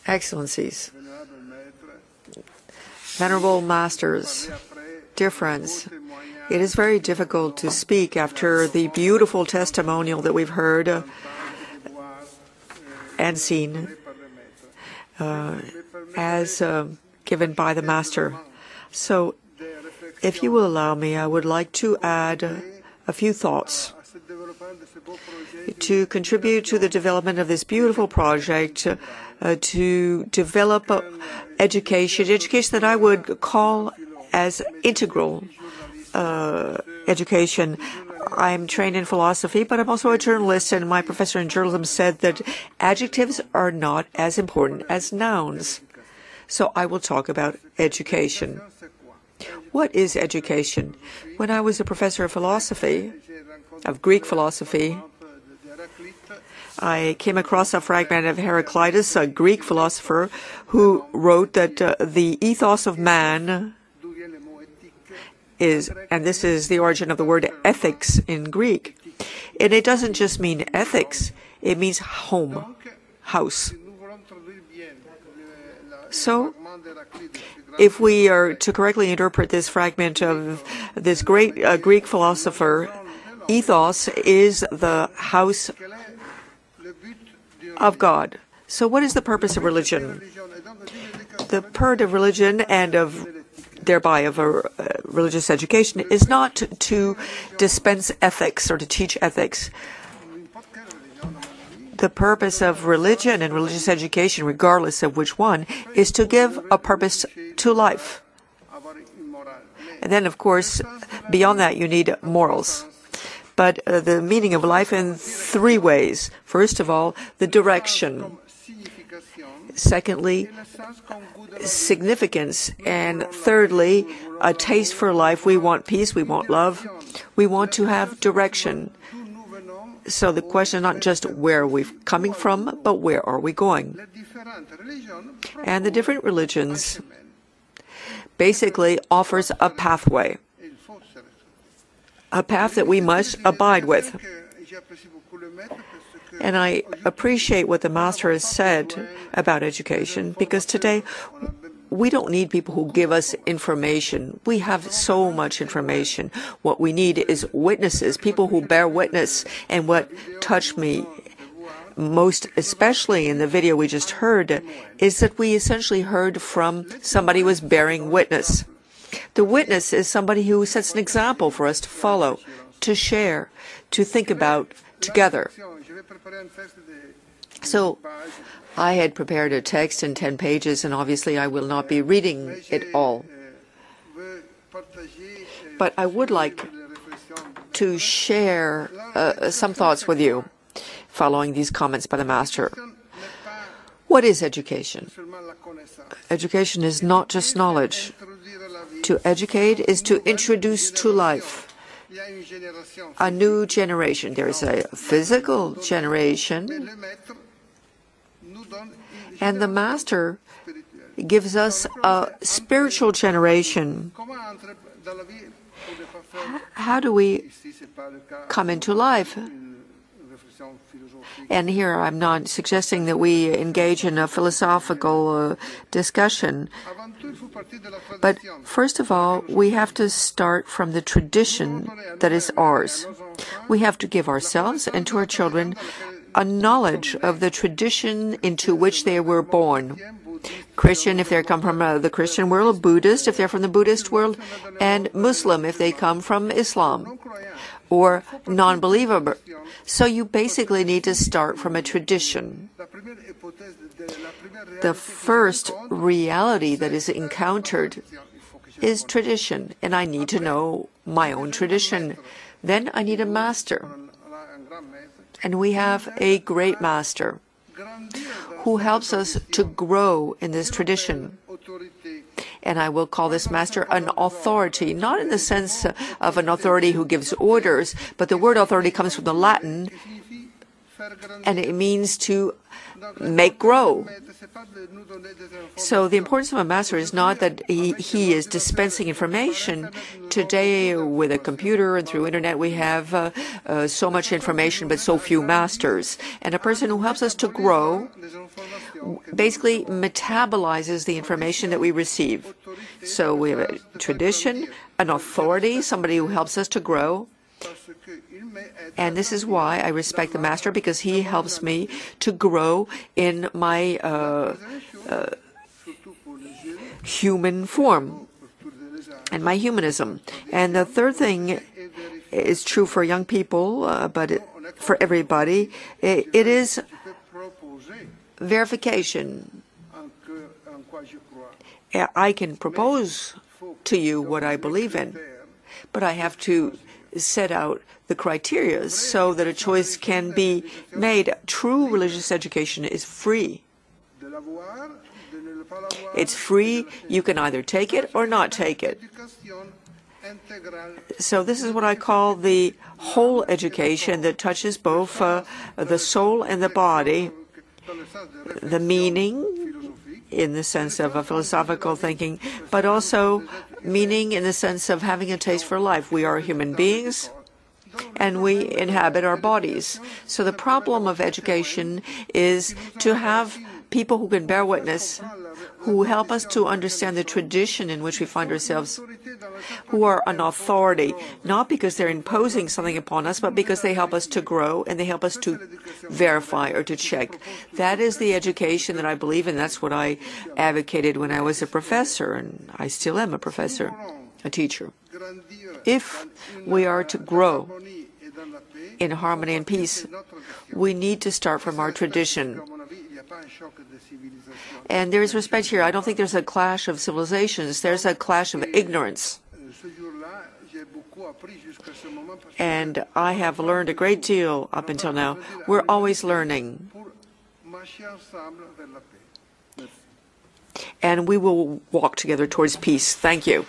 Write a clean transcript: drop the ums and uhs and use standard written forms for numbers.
Excellencies, Venerable Masters, dear friends, it is very difficult to speak after the beautiful testimonial that we've heard and seen as given by the Master. So, if you will allow me, I would like to add a few thoughts to contribute to the development of this beautiful project, to develop education that I would call as integral education. I'm trained in philosophy, but I'm also a journalist, and my professor in journalism said that adjectives are not as important as nouns. So I will talk about education. What is education? When I was a professor of philosophy, of Greek philosophy, I came across a fragment of Heraclitus, a Greek philosopher, who wrote that the ethos of man is, and this is the origin of the word ethics in Greek, and it doesn't just mean ethics, it means home, house. So, if we are to correctly interpret this fragment of this great Greek philosopher, ethos is the house of God. So what is the purpose of religion? The purpose of religion and thereby of religious education is not to dispense ethics or to teach ethics. The purpose of religion and religious education, regardless of which one, is to give a purpose to life. And then, of course, beyond that, you need morals. But the meaning of life in three ways. First of all, the direction. Secondly, significance. And thirdly, a taste for life. We want peace. We want love. We want to have direction. So the question is not just where we're coming from, but where are we going? And the different religions basically offers a pathway. A path that we must abide with. And I appreciate what the Master has said about education, because today we don't need people who give us information. We have so much information. What we need is witnesses, people who bear witness. And what touched me most especially in the video we just heard is that we essentially heard from somebody who was bearing witness. The witness is somebody who sets an example for us to follow, to share, to think about together. So I had prepared a text in 10 pages, and obviously I will not be reading it all. But I would like to share some thoughts with you following these comments by the Master. What is education? Education is not just knowledge. To educate is to introduce to life a new generation. There is a physical generation, and the Master gives us a spiritual generation. How do we come into life? And here I'm not suggesting that we engage in a philosophical discussion. But first of all, we have to start from the tradition that is ours. We have to give ourselves and to our children a knowledge of the tradition into which they were born. Christian if they come from the Christian world, Buddhist if they're from the Buddhist world, and Muslim if they come from Islam, or non-believer. So you basically need to start from a tradition. The first reality that is encountered is tradition, and I need to know my own tradition. Then I need a master. And we have a great master who helps us to grow in this tradition. And I will call this master an authority, not in the sense of an authority who gives orders, but the word authority comes from the Latin, and it means to make grow. So the importance of a master is not that he is dispensing information. Today, with a computer and through internet, we have so much information, but so few masters. And a person who helps us to grow basically metabolizes the information that we receive. So we have a tradition, an authority, somebody who helps us to grow. And this is why I respect the master, because he helps me to grow in my human form and my humanism. And the third thing is true for young people, but for everybody. It is verification. I can propose to you what I believe in, but I have to set out the criteria so that a choice can be made. True religious education is free. It's free. You can either take it or not take it. So this is what I call the whole education that touches both the soul and the body, the meaning in the sense of a philosophical thinking, but also meaning in the sense of having a taste for life. We are human beings, and we inhabit our bodies. So the problem of education is to have people who can bear witness, who help us to understand the tradition in which we find ourselves, who are an authority, not because they're imposing something upon us, but because they help us to grow and they help us to verify or to check. That is the education that I believe in. That's what I advocated when I was a professor, and I still am a professor, a teacher. If we are to grow in harmony and peace, we need to start from our tradition. And there is respect here. I don't think there's a clash of civilizations. There's a clash of ignorance. And I have learned a great deal up until now. We're always learning. And we will walk together towards peace. Thank you.